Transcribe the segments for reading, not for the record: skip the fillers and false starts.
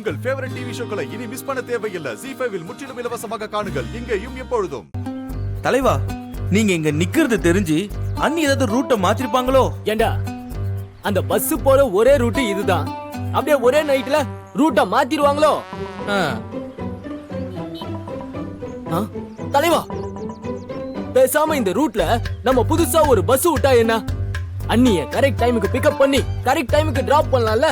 உங்கள் favourite TV ஷோக்களை இனி miss பண்ண தேவையில்லை. ZEE5 இல் முற்றிலும் இலவசமாக காணுங்கள். இங்கேயும் எப்பொழுதும். தலைவா, நீங்க இங்க நிக்கிறது தெரிஞ்சு அண்ணி ஏதாவது ரூட்டை மாத்திருப்பாங்களோ? ஏண்டா, அந்த பஸ் போற ஒரே ரூட் இதுதான். அப்படியே ஒரே நைட்ல ரூட்டை மாத்திடுவாங்களோ? தலைவா, பேசாம இந்த ரூட்ல நம்ம புதுசா ஒரு பஸ் விட்டா என்ன? அண்ணிய கரெக்ட் டைமுக்கு பிக்கப் பண்ணி கரெக்ட் டைமுக்கு டிராப் பண்ணலாம்ல?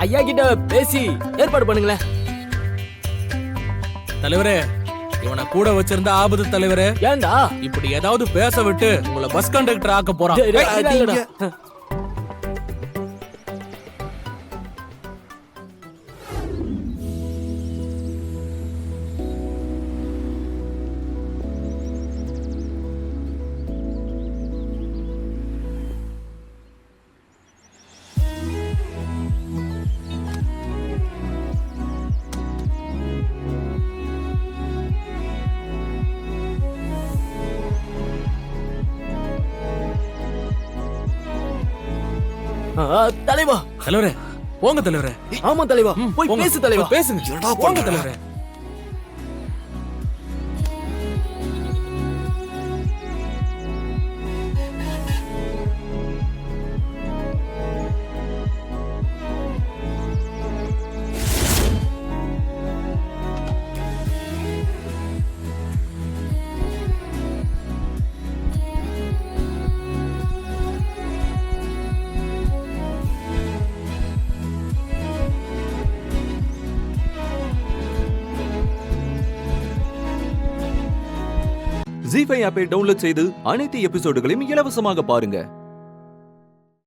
ஐயா கிட்ட பேசி ஏற்பாடு பண்ணுங்களேன். தலைவரே, இவனை கூட வச்சிருந்த ஆபத்து தலைவரே. ஏண்டா இப்படி ஏதாவது பேச விட்டு உங்களை பஸ் கண்டக்டர் ஆக்க போறான். தலைவா, தலைவரே போங்க தலைவரே. ஆமா தலைவா, போய் பேசு தலைவா. பேசுங்க போங்க தலைவரே. ZEE5 ஆப்பை டவுன்லோட் செய்து அனைத்து எபிசோடுகளையும் இலவசமாக பாருங்க.